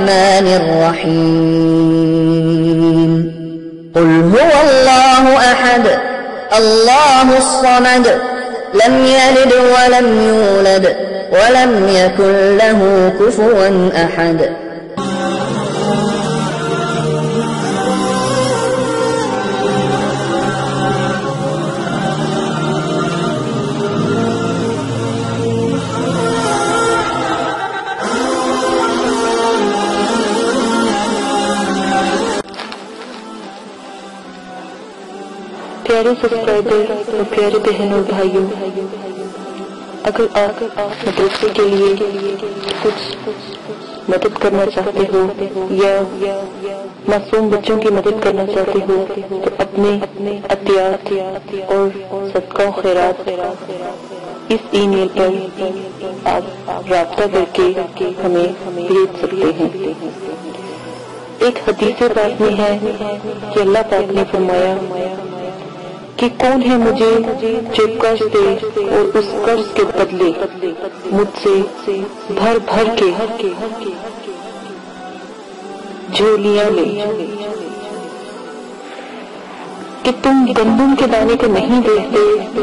الرحمن الرحيم قل هو الله أحد الله الصمد لم يلد ولم يولد ولم يكن له كفوا أحد. پیارے سبسکرائبر اور پیارے بہنوں اور بھائیوں، اگر آپ مدرسے کے لیے کچھ مدد کرنا چاہتے ہو یا معصوم بچوں کی مدد کرنا چاہتے ہو تو اپنے عطیات اور صدقہ و خیرات اس ای میل پر آپ رابطہ کر کے ہمیں بھیج سکتے ہیں۔ ایک حدیث پاک میں ہے کہ اللہ پاک نے فرمایا کہ کون ہے مجھے جو قرض دے اور اس قرض کے بدلے مجھ سے بھر بھر کے جھولیاں لے، کہ تم گندم کے دانے کو نہیں دیکھتے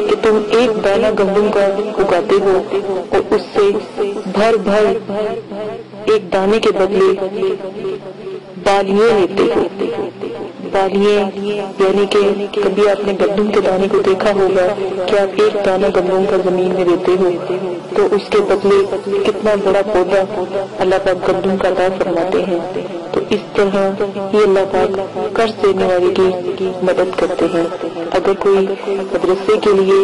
کہ تم ایک دانہ گندم کا اگاتے ہو اور اس سے بھر بھر ایک دانے کے بدلے بالیاں لیتے ہو۔ بالیاں یعنی کہ کبھی آپ نے گندم کے دانے کو دیکھا ہوگا کہ آپ ایک دانہ گندم کا زمین میں دیتے ہو تو اس کے بدلے کتنا بڑا پودا اللہ پاک گندم کا عطا فرماتے ہیں۔ تو اس طرح یہ اللہ پاک قرض دینے والے کی مدد کرتے ہیں۔ اگر کوئی مدرسے کے لیے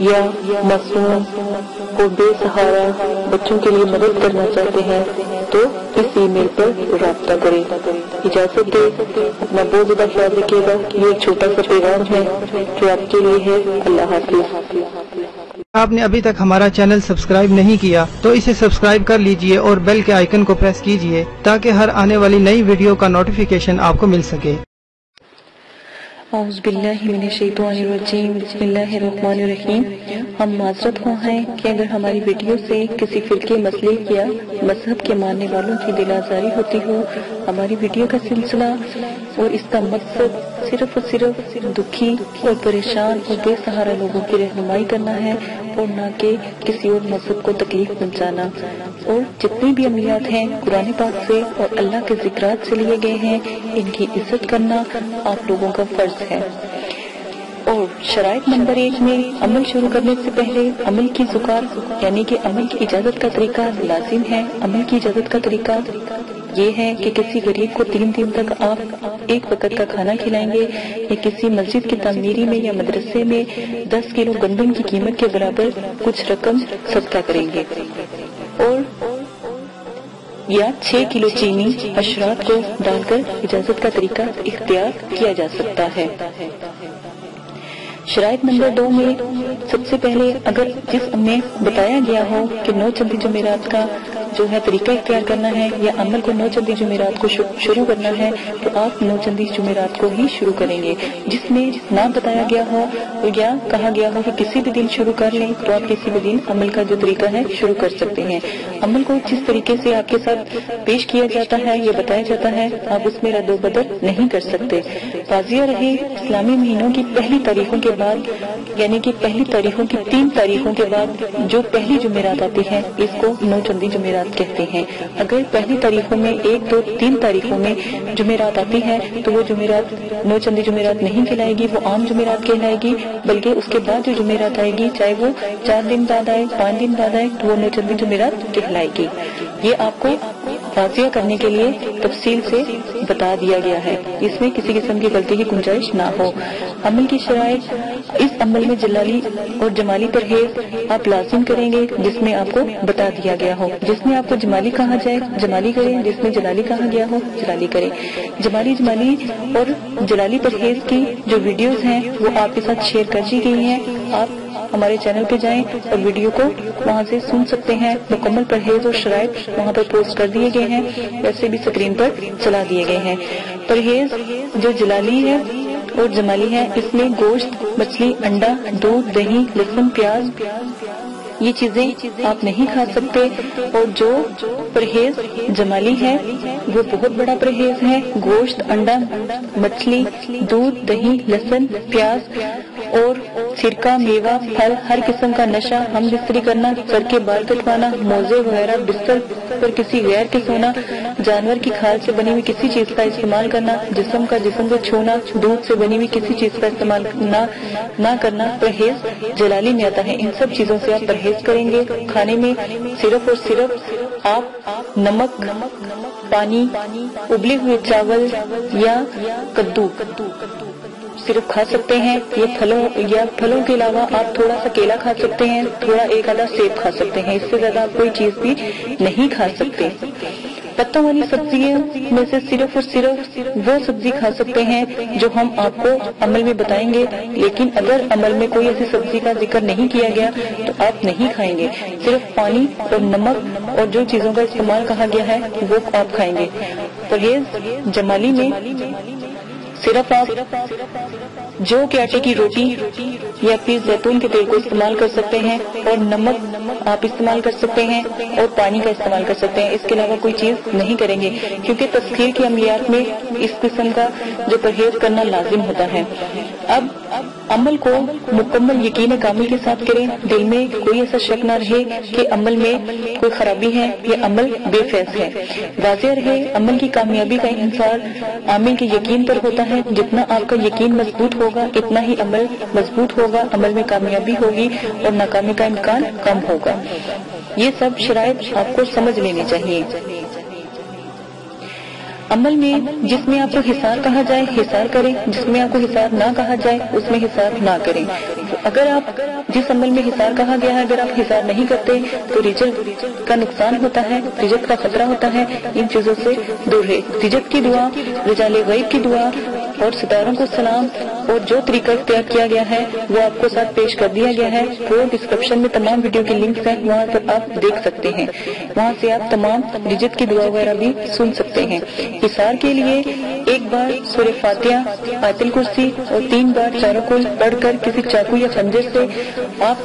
یا معصوم اور بے سہارا بچوں کے لیے مدد کرنا چاہتے ہیں تو اس ای میل پر رابطہ کریں۔ اجازت دے، اپنا بہت زیادہ خیال رکھیے گا۔ یہ ایک چھوٹا سا پیغام ہے جو آپ کے لیے ہے۔ اللہ حافظ۔ آپ نے ابھی تک ہمارا چینل سبسکرائب نہیں کیا تو اسے سبسکرائب کر لیجئے اور بیل کے آئیکن کو پریس کیجئے تاکہ ہر آنے والی نئی ویڈیو کا نوٹیفیکیشن آپ کو مل سکے۔ اعوذ باللہ من الشیطان الرجیم، بسم اللہ الرحمن الرحیم۔ ہم معذرت خواہ ہیں کہ اگر ہماری ویڈیو سے کسی فرقے مسلک یا مذہب کے ماننے والوں کی دل آزاری ہوتی ہو۔ ہماری ویڈیو کا سلسلہ اور اس کا مقصد صرف اور صرف دکھی اور پریشان اور بے سہارا لوگوں کی رہنمائی کرنا ہے اور نہ کہ کسی اور مذہب کو تکلیف پہنچانا۔ اور جتنے بھی عملیات ہیں قرآن پاک سے اور اللہ کے ذکرات سے لیے گئے ہیں، ان کی عزت کرنا آپ لوگوں کا فرض ہے۔ اور شرائط نمبر 1 میں عمل شروع کرنے سے پہلے عمل کی زکات یعنی کہ عمل کی اجازت کا طریقہ لازم ہے۔ عمل کی اجازت کا طریقہ یہ ہے کہ کسی غریب کو 3 دن تک آپ ایک وقت کا کھانا کھلائیں گے یا کسی مسجد کی تعمیری میں یا مدرسے میں 10 کلو گندم کی قیمت کے برابر کچھ رقم صدقہ کریں گے، اور یا 6 کلو چینی اشراط کو ڈال کر اجازت کا طریقہ اختیار کیا جا سکتا ہے۔ شرائط نمبر 2 میں سب سے پہلے اگر جس میں بتایا گیا ہو کہ 9 چندی جمعرات کا جو ہے طریقہ اختیار کرنا ہے یا عمل کو 9 چندی جمعرات کو شروع کرنا ہے تو آپ 9 چندی جمعرات کو ہی شروع کریں گے۔ جس میں نہ بتایا گیا ہو یا کہا گیا ہو کہ کسی بھی دن شروع کر لیں تو آپ کسی بھی دن عمل کا جو طریقہ ہے شروع کر سکتے ہیں۔ عمل کو جس طریقے سے آپ کے ساتھ پیش کیا جاتا ہے یا بتایا جاتا ہے آپ اس میں رد و بدل نہیں کر سکتے۔ واضح رہے، اسلامی مہینوں کی پہلی تاریخوں کے بعد یعنی کہ پہلی تاریخوں کی 3 تاریخوں کے بعد جو پہلی جمعرات آتی ہے اس کو 9 چندی جمعرات کہتے ہیں۔ اگر پہلی تاریخوں میں 1، 2، 3 تاریخوں میں جمعرات آتی ہے تو وہ جمعرات 9 چندی جمعرات نہیں کہلائے گی، وہ عام جمعرات کہلائے گی، بلکہ اس کے بعد جو جمعرات آئے گی چاہے وہ 4 دن بعد آئے، 5 دن بعد آئے تو وہ 9 چندی جمعرات کہلائے گی۔ یہ آپ کو واضح کرنے کے لیے تفصیل سے بتا دیا گیا ہے، اس میں کسی قسم کی غلطی کی گنجائش نہ ہو۔ عمل کی شرائط، اس عمل میں جلالی اور جمالی پرہیز آپ لازم کریں گے جس میں آپ کو بتا دیا گیا ہو۔ جس میں آپ کو جمالی کہا جائے جمالی کریں، جس میں جلالی کہا گیا ہو جلالی کریں۔ جمالی اور جلالی پرہیز کی جو ویڈیوز ہیں وہ آپ کے ساتھ شیئر کر دی گئی ہیں۔ آپ ہمارے چینل پہ جائیں اور ویڈیو کو وہاں سے سن سکتے ہیں۔ مکمل پرہیز اور شرائط وہاں پر پوسٹ کر دیے گئے ہیں، ویسے بھی اسکرین پر چلا دیے گئے ہیں۔ پرہیز جو جلالی ہے اور جمالی ہے، اس میں گوشت، مچھلی، انڈا، دودھ، دہی، لہسن، پیاز یہ چیزیں آپ نہیں کھا سکتے. اور جو پرہیز جمالی ہے وہ بہت بڑا پرہیز ہے. گوشت، انڈا، مچھلی، دودھ، دہی، لہسن، پیاز اور سرکہ، میوہ، پھل، ہر قسم کا نشہ، ہم بستری کرنا، سر کے بال کٹوانا، موزے وغیرہ، بستر پر کسی غیر کے سونا، جانور کی کھال سے بنی ہوئی کسی چیز کا استعمال کرنا، جسم کو چھونا، دودھ سے بنی ہوئی کسی چیز کا استعمال نہ کرنا پرہیز جلالی میں آتا ہے. ان سب چیزوں سے آپ پرہیز کریں گے. کھانے میں صرف اور صرف آپ نمک، پانی، ابلے ہوئے چاول یا کدو صرف کھا سکتے ہیں. یہ پھلوں کے علاوہ آپ تھوڑا سا کیلا کھا سکتے ہیں، تھوڑا ایک آدھا سیب کھا سکتے ہیں. اس سے زیادہ آپ کوئی چیز بھی نہیں کھا سکتے. پتوں والی سبزیوں میں سے صرف اور صرف وہ سبزی کھا سکتے ہیں جو ہم آپ کو عمل میں بتائیں گے. لیکن اگر عمل میں کوئی ایسی سبزی کا ذکر نہیں کیا گیا تو آپ نہیں کھائیں گے. صرف پانی اور نمک اور جو چیزوں کا استعمال کہا گیا ہے وہ آپ کھائیں گے. پرہیز جمالی میں صرف آپ جو کہ آٹے کی روٹی یا پھر زیتون کے تیل کو استعمال کر سکتے ہیں، اور نمک آپ استعمال کر سکتے ہیں، اور پانی کا استعمال کر سکتے ہیں. اس کے علاوہ کوئی چیز نہیں کریں گے، کیونکہ تسخیر کی عملیات میں اس قسم کا جو پرہیز کرنا لازم ہوتا ہے. اب عمل کو مکمل یقین کامل کے ساتھ کریں. دل میں کوئی ایسا شک نہ رہے کہ عمل میں کوئی خرابی ہے یا عمل بے فیض ہے. واضح رہے عمل کی کامیابی کا انحصار عامل کے یقین پر ہوتا ہے. جتنا آپ کا یقین مضبوط ہوگا اتنا ہی عمل مضبوط ہوگا، عمل میں کامیابی ہوگی اور ناکامی کا امکان کم ہوگا. یہ سب شرائط آپ کو سمجھ لینی چاہیے. عمل میں جس میں آپ کو حصار کہا جائے حصار کریں، جس میں آپ کو حصار نہ کہا جائے اس میں حصار نہ کریں. اگر آپ جس عمل میں حصار کہا گیا ہے اگر آپ حصار نہیں کرتے تو رجت کا نقصان ہوتا ہے، رجت کا خطرہ ہوتا ہے. ان چیزوں سے دور رہے. رجت کی دعا، رجال غیب کی دعا اور ستاروں کو سلام اور جو طریقہ اختیار کیا گیا ہے وہ آپ کو ساتھ پیش کر دیا گیا ہے. وہ ڈسکرپشن میں تمام ویڈیو کے لنکس ہیں، وہاں پر آپ دیکھ سکتے ہیں. وہاں سے آپ تمام رجت کی دعا وغیرہ بھی سن سکتے ہیں. حصار کے لیے ایک بار سورہ فاتحہ، آیت الکرسی اور 3 بار چاروں کل پڑھ کر کسی چاقو یا خنجر سے آپ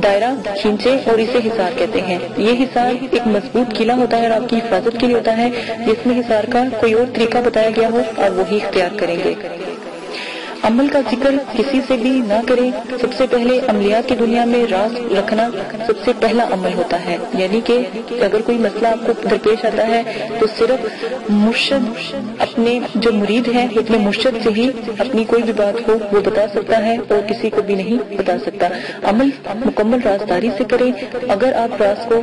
دائرہ کھینچے اور اسے حصار کہتے ہیں. یہ حصار ایک مضبوط قلعہ ہوتا ہے اور آپ کی حفاظت کے لیے ہوتا ہے. جس میں حصار کا کوئی اور طریقہ بتایا گیا ہو آپ وہی اختیار کریں گے. عمل کا ذکر کسی سے بھی نہ کریں. سب سے پہلے عملیات کی دنیا میں راز رکھنا سب سے پہلا عمل ہوتا ہے. یعنی کہ اگر کوئی مسئلہ آپ کو درپیش آتا ہے تو صرف مرشد اپنے جو مرید ہے اپنے مرشد سے ہی اپنی کوئی بھی بات ہو وہ بتا سکتا ہے اور کسی کو بھی نہیں بتا سکتا. عمل مکمل رازداری سے کریں. اگر آپ راز کو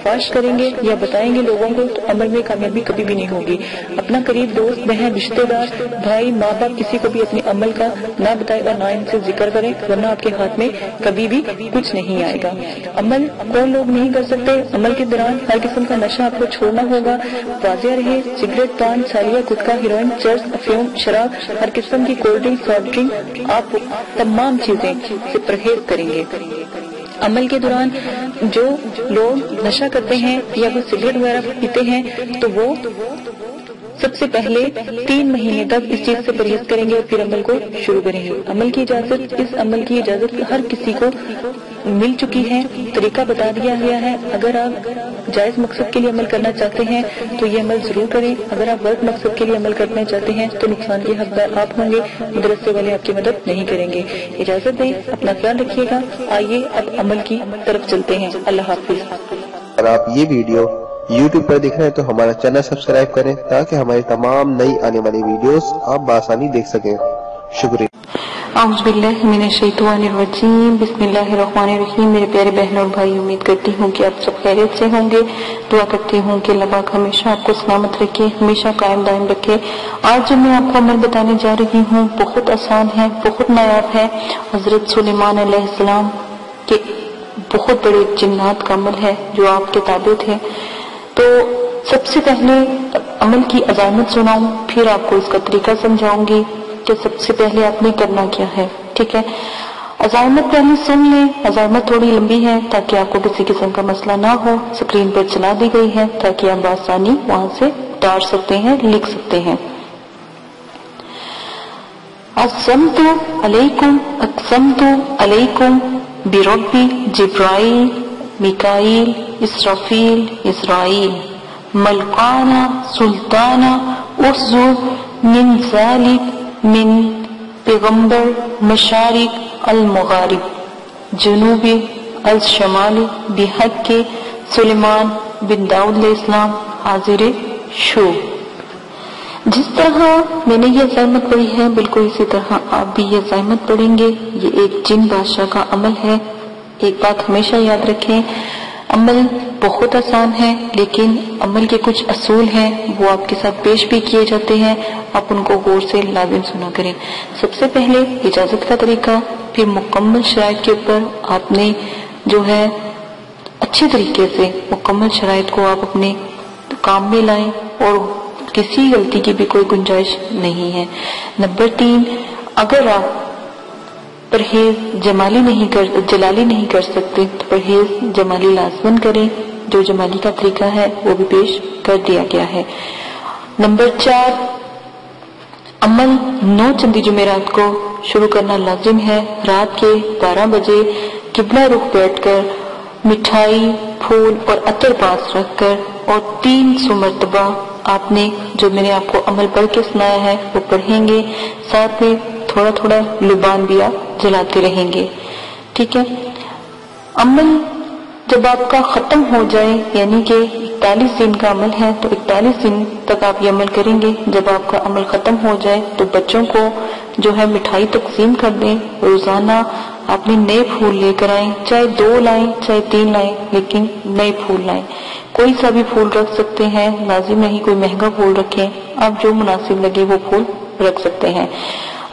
فاش کریں گے یا بتائیں گے لوگوں کو تو عمل میں کامیابی کبھی بھی نہیں ہوگی. اپنا قریب دوست، بہن، رشتے دار، بھائی، ماں باپ کسی کو بھی اپنے عمل کا نہ بتائے اور نہ ان سے ذکر کرے، ورنہ آپ کے ہاتھ میں کبھی بھی کچھ نہیں آئے گا. عمل کون لوگ نہیں کر سکتے؟ عمل کے دوران ہر قسم کا نشہ آپ کو چھوڑنا ہوگا. واضح رہے سگریٹ، پان، سالیہ، گٹکا، ہیروئن، چرس، افیون، شراب، ہر قسم کی کولڈ ڈرنک، سافٹ ڈرنک، آپ تمام چیزیں سے پرہیز کریں گے. عمل کے دوران جو لوگ نشہ کرتے ہیں یا وہ سگریٹ وغیرہ پیتے ہیں تو وہ سب سے پہلے 3 مہینے تک اس چیز سے پرہیز کریں گے اور پھر عمل کو شروع کریں گے. عمل کی اجازت، اس عمل کی اجازت ہر کسی کو مل چکی ہے. طریقہ بتا دیا گیا ہے. اگر آپ جائز مقصد کے لیے عمل کرنا چاہتے ہیں تو یہ عمل ضرور کریں. اگر آپ غلط مقصد کے لیے عمل کرنا چاہتے ہیں تو نقصان کے حقدار آپ ہوں گے، مدرسے والے آپ کی مدد نہیں کریں گے. اجازت دیں، اپنا خیال رکھیے گا. آئیے اب عمل کی طرف چلتے ہیں. اللہ حافظ. اگر آپ یہ ویڈیو YouTube پر دیکھ رہے ہیں تو ہمارا چینل سبسکرائب کریں تاکہ ہماری تمام نئی آنے والی ویڈیوز آپ بآسانی دیکھ سکیں. شکریہ. اعوذ باللہ من الشیطان الرجیم. بسم اللہ الرحمن الرحیم. میرے پیارے بہن اور بھائی، امید کرتی ہوں کہ آپ سب خیریت سے ہوں گے. دعا کرتی ہوں کہ اللہ پاک ہمیشہ آپ کو سلامت رکھے، ہمیشہ قائم دائم رکھے. آج جو میں آپ کو عمل بتانے جا رہی ہوں بہت آسان ہے، بہت نایاب ہے. حضرت سلیمان علیہ السلام کے بہت بڑے جنات کا عمل ہے جو آپ کے تابع تھے. تو سب سے پہلے عمل کی عظمت سناؤں، پھر آپ کو اس کا طریقہ سمجھاؤں گی کہ سب سے پہلے آپ نے کرنا کیا ہے. ٹھیک ہے، عظمت پہلے سن لیں. عظمت تھوڑی لمبی ہے تاکہ آپ کو کسی قسم کا مسئلہ نہ ہو. اسکرین پر چلا دی گئی ہے تاکہ آپ بآسانی وہاں سے اتار سکتے ہیں، لکھ سکتے ہیں. اقسمت علیکم برب جبرائیل میکائیل، اسرافیل، اسرائیل، ملکانہ، سلطانہ، ارزو، من ذالک، من پیغمبر، مشارق المغارب، جنوب الشمال، بحق کے سلیمان بن داؤد علیہ السلام، حاضر شو۔ جس طرح میں نے یہ زحمت پڑھی ہے بالکل اسی طرح آپ بھی یہ زحمت پڑھیں گے۔ یہ ایک جن بادشاہ کا عمل ہے۔ ایک بات ہمیشہ یاد رکھیں، عمل بہت آسان ہے لیکن عمل کے کچھ اصول ہیں، وہ آپ کے ساتھ پیش بھی کیے جاتے ہیں، آپ ان کو غور سے لازم سنا کریں۔ سب سے پہلے اجازت کا طریقہ، پھر مکمل شرائط کے اوپر آپ نے جو ہے اچھے طریقے سے مکمل شرائط کو آپ اپنے کام میں لائیں اور کسی غلطی کی بھی کوئی گنجائش نہیں ہے۔ نمبر 3، اگر آپ پرہیز جلالی نہیں کر سکتے تو پرہیز جمالی لازمن کریں، جو جمالی کا طریقہ ہے وہ بھی پیش کر دیا گیا ہے۔ نمبر 4، عمل 9 چندی جمعرات کو شروع کرنا لازم ہے۔ رات کے 12 بجے قبلہ رخ بیٹھ کر مٹھائی، پھول اور عطر پاس رکھ کر اور 300 مرتبہ آپ نے جو میں نے آپ کو عمل پڑھ کے سنایا ہے وہ پڑھیں گے، ساتھ میں تھوڑا تھوڑا لبان بھی آپ جلاتے رہیں گے، ٹھیک ہے۔ عمل جب آپ کا ختم ہو جائے، یعنی کہ 41 دن کا عمل ہے تو 41 دن تک آپ یہ عمل کریں گے۔ جب آپ کا عمل ختم ہو جائے تو بچوں کو جو ہے مٹھائی تقسیم کر دیں۔ روزانہ آپ نے نئے پھول لے کر آئیں، چاہے 2 لائیں چاہے 3 لائیں، لیکن نئے پھول لائیں۔ کوئی سا بھی پھول رکھ سکتے ہیں، لازم نہیں کوئی مہنگا پھول رکھیں، آپ جو مناسب لگے وہ پھول رکھ سکتے ہیں۔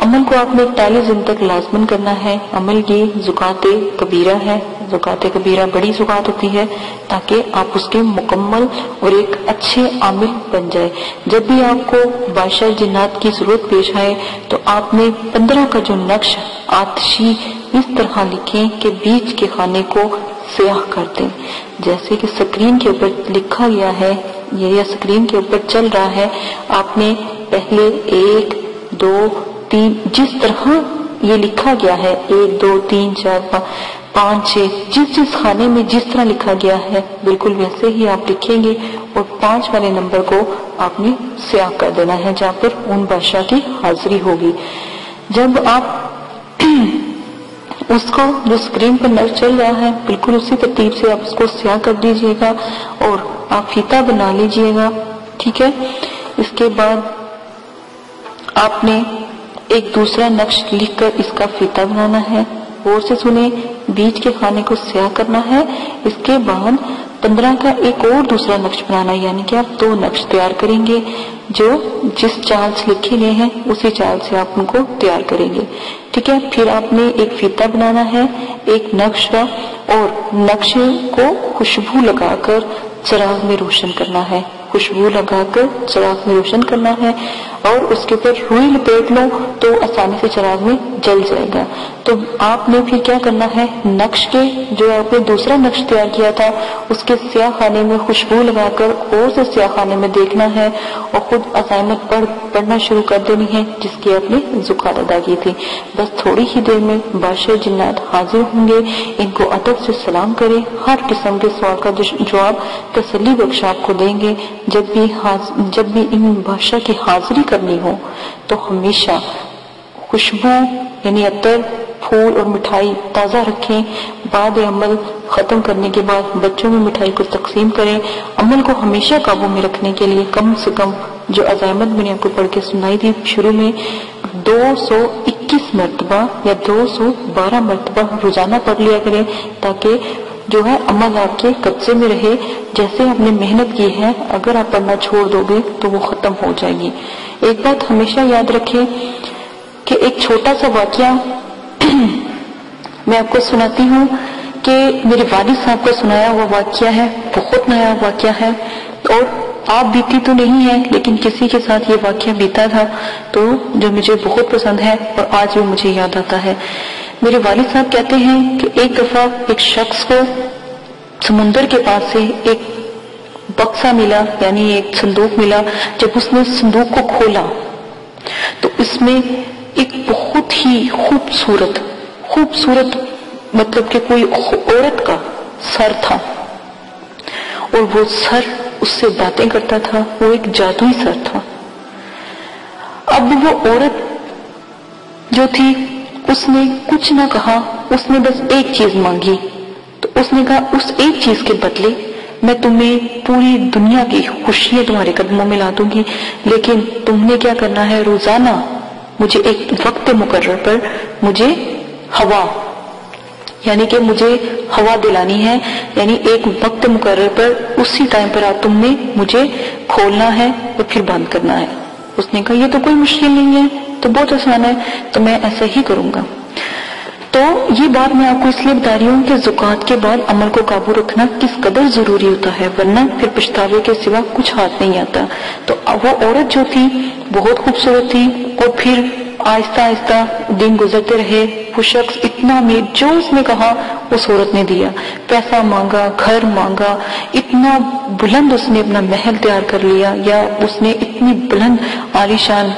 عمل کو آپ نے 41 دن تک لازمن کرنا ہے۔ عمل کی زکات کبیرہ ہے، زکات کبیرہ بڑی زکات ہوتی ہے تاکہ آپ اس کے مکمل اور ایک اچھے عامل بن جائے۔ جب بھی آپ کو بادشاہ جنات کی ضرورت پیش آئے تو آپ نے 15 کا جو نقش آتشی اس طرح لکھیں کہ بیچ کے خانے کو سیاہ کر دیں، جیسے کہ سکرین کے اوپر لکھا گیا ہے یا سکرین کے اوپر چل رہا ہے۔ آپ نے پہلے 1 2 3 جس طرح یہ لکھا گیا ہے 1 2 3 4 5 6 جس خانے میں جس طرح لکھا گیا ہے بالکل ویسے ہی آپ لکھیں گے اور 5 والے نمبر کو آپ نے سیاہ کر دینا ہے جہاں پر ان بادشاہ کی حاضری ہوگی۔ جب آپ اس کو جو اسکرین پر نظر چل رہا ہے بالکل اسی ترتیب سے آپ اس کو سیاہ کر دیجئے گا اور آپ فیتہ بنا لیجئے گا، ٹھیک ہے۔ اس کے بعد آپ نے ایک دوسرا نقش لکھ کر اس کا فیتہ بنانا ہے، غور سے سنیں، بیچ کے خانے کو سیاہ کرنا ہے۔ اس کے بعد 15 کا ایک اور دوسرا نقش بنانا ہے، یعنی کہ آپ 2 نقش تیار کریں گے جو جس چال سے لکھے گئے ہیں اسی چال سے آپ ان کو تیار کریں گے، ٹھیک ہے۔ پھر آپ نے ایک فیتہ بنانا ہے ایک نقش کا اور نقش کو خوشبو لگا کر چراغ میں روشن کرنا ہے، خوشبو لگا کر چراغ میں روشن کرنا ہے اور اس کے اوپر روئی لپیٹ لو تو آسانی سے چراغ میں جل جائے گا۔ تو آپ نے پھر کیا کرنا ہے، نقش کے جو آپ نے دوسرا نقش تیار کیا تھا اس کے سیاہ خانے میں خوشبو لگا کر اور سے سیاہ خانے میں دیکھنا ہے اور خود عزائمت پڑھنا شروع کر دینی ہے جس کی آپ نے زکات ادا کی تھی۔ بس تھوڑی ہی دیر میں بادشاہ جنات حاضر ہوں گے، ان کو ادب سے سلام کریں، ہر قسم کے سوال کا جواب تسلی بخش آپ کو دیں گے۔ جب بھی ان بادشاہ کی حاضری کرنی ہو تو ہمیشہ خوشبو یعنی عطر، پھول اور مٹھائی تازہ رکھیں۔ بعد عمل ختم کرنے کے بعد بچوں میں مٹھائی کو تقسیم کریں۔ عمل کو ہمیشہ قابو میں رکھنے کے لیے کم سے کم جو عزائمت میں نے آپ کو پڑھ کے سنائی تھی شروع میں 221 مرتبہ یا 212 مرتبہ روزانہ پڑھ لیا کریں تاکہ جو ہے عمل آپ کے قبضے میں رہے۔ جیسے آپ نے محنت کی ہے اگر آپ پڑھنا چھوڑ دو گے تو وہ ختم ہو جائے گی۔ ایک بات ہمیشہ یاد رکھیں کہ ایک چھوٹا سا واقعہ میں آپ کو سناتی ہوں کہ میرے والد صاحب کو سنایا ہوا واقعہ ہے، بہت نیا واقعہ ہے اور آپ بیتی تو نہیں ہے لیکن کسی کے ساتھ یہ واقعہ بیتا تھا تو جو مجھے بہت پسند ہے اور آج بھی مجھے یاد آتا ہے۔ میرے والد صاحب کہتے ہیں کہ ایک دفعہ ایک شخص کو سمندر کے پاس سے ایک بکسہ ملا، یعنی ایک صندوق ملا۔ جب اس نے صندوق کو کھولا تو اس میں ایک بہت ہی خوبصورت مطلب کہ کوئی عورت کا سر تھا اور وہ سر اس سے باتیں کرتا تھا، وہ ایک جادوئی سر تھا۔ اب وہ عورت جو تھی اس نے کچھ نہ کہا، اس نے بس ایک چیز مانگی، تو اس نے کہا اس ایک چیز کے بدلے میں تمہیں پوری دنیا کی خوشیاں تمہارے قدموں میں لا دوں گی، لیکن تم نے کیا کرنا ہے، روزانہ مجھے ایک وقت مقرر پر مجھے ہوا، یعنی کہ مجھے ہوا دلانی ہے، یعنی ایک وقت مقرر پر اسی ٹائم پر آپ تم نے مجھے کھولنا ہے اور پھر بند کرنا ہے۔ اس نے کہا یہ تو کوئی مشکل نہیں ہے، تو بہت آسان ہے، تو میں ایسا ہی کروں گا۔ تو یہ بات میں آپ کو اس لیے بتا رہی ہوں کہ زکوٰۃ کے بعد عمل کو قابو رکھنا کس قدر ضروری ہوتا ہے، ورنہ پھر پچھتاوے کے سوا کچھ ہاتھ نہیں آتا۔ تو وہ عورت جو تھی بہت خوبصورت تھی، اور پھر آہستہ آہستہ دن گزرتے رہے، وہ شخص اتنا امیر، جو اس نے کہا اس عورت نے دیا، پیسہ مانگا، گھر مانگا، اتنا بلند اس نے اپنا محل تیار کر لیا، یا اس نے اتنی بلند عالیشان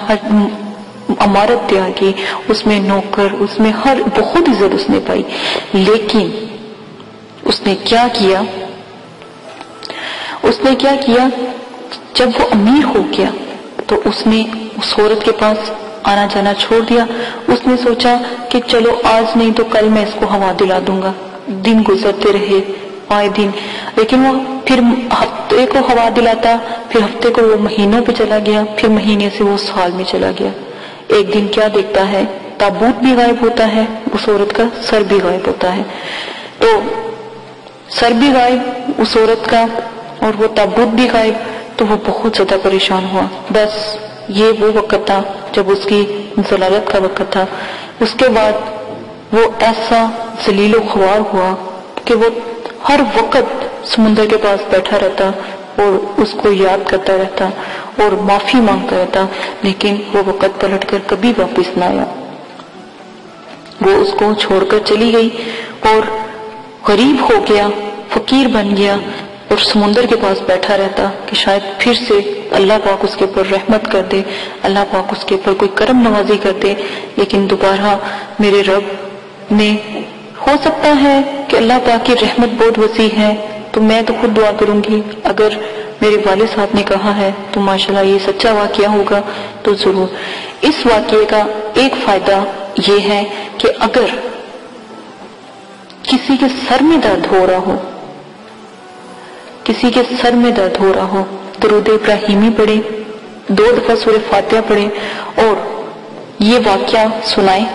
عمارت تیار کی، اس میں نوکر، اس میں ہر بہت عزت اس نے پائی۔ لیکن اس نے کیا کیا، جب وہ امیر ہو گیا تو اس نے اس عورت کے پاس آنا جانا چھوڑ دیا۔ اس نے سوچا کہ چلو آج نہیں تو کل میں اس کو ہوا دلا دوں گا۔ دن گزرتے رہے آئے دن، لیکن وہ پھر ہفتے کو ہوا دلاتا، پھر ہفتے کو وہ مہینوں پہ چلا گیا، پھر مہینے سے وہ سال میں چلا گیا۔ ایک دن کیا دیکھتا ہے، تابوت بھی غائب ہوتا ہے، اس عورت کا سر بھی غائب ہوتا ہے۔ تو سر بھی غائب اس عورت کا اور وہ تابوت بھی غائب، تو وہ بہت زیادہ پریشان ہوا۔ بس یہ وہ وقت تھا جب اس کی ضلالت کا وقت تھا۔ اس کے بعد وہ ایسا ذلیل و خوار ہوا کہ وہ ہر وقت سمندر کے پاس بیٹھا رہتا اور اس کو یاد کرتا رہتا اور معافی مانگتا رہتا، لیکن وہ وقت پلٹ کر کبھی واپس نہ آیا۔ وہ اس کو چھوڑ کر چلی گئی اور غریب ہو گیا، فقیر بن گیا، اور سمندر کے پاس بیٹھا رہتا کہ شاید پھر سے اللہ پاک اس کے اوپر رحمت کر دے، اللہ پاک اس کے اوپر کوئی کرم نوازی کر دے۔ لیکن دوبارہ میرے رب نے، ہو سکتا ہے کہ اللہ پاک کی رحمت بہت وسیع ہے، تو میں تو خود دعا کروں گی، اگر میرے والد صاحب نے کہا ہے تو ماشاءاللہ یہ سچا واقعہ ہوگا تو ضرور۔ اس واقعے کا ایک فائدہ یہ ہے کہ اگر کسی کے سر میں درد ہو رہا ہو، درود ابراہیمی پڑھے، 2 دفعہ سورہ فاتحہ پڑھے اور یہ واقعہ سنائے،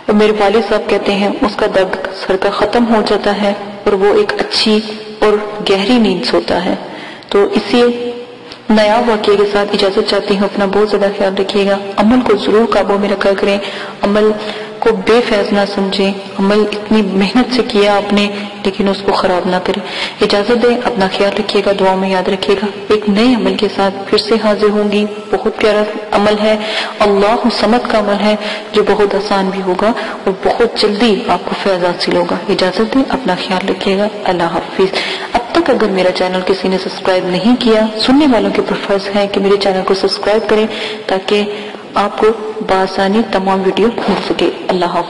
اور میرے والد صاحب کہتے ہیں اس کا درد سر کا ختم ہو جاتا ہے اور وہ ایک اچھی اور گہری نیند سوتا ہے۔ تو اسی نیا واقعے کے ساتھ اجازت چاہتی ہوں، اپنا بہت زیادہ خیال رکھیے گا، عمل کو ضرور قابو میں رکھا کریں، عمل کو بے فیض نہ سمجھیں، عمل اتنی محنت سے کیا آپ نے لیکن اس کو خراب نہ کریں۔ اجازت دیں، اپنا خیال رکھیے گا، دعا میں یاد رکھیے گا۔ ایک نئے عمل کے ساتھ پھر سے حاضر ہوں گی، بہت پیارا عمل ہے، اللہ صمد کا عمل ہے، جو بہت آسان بھی ہوگا اور بہت جلدی آپ کو فیض حاصل ہوگا۔ اجازت دیں، اپنا خیال رکھیے گا، اللہ حافظ۔ اب تک اگر میرا چینل کسی نے سبسکرائب نہیں کیا، سننے والوں کے پر فرض ہے کہ میرے چینل کو سبسکرائب کریں تاکہ آپ کو بآسانی تمام ویڈیو مل سکے۔ اللہ حافظ۔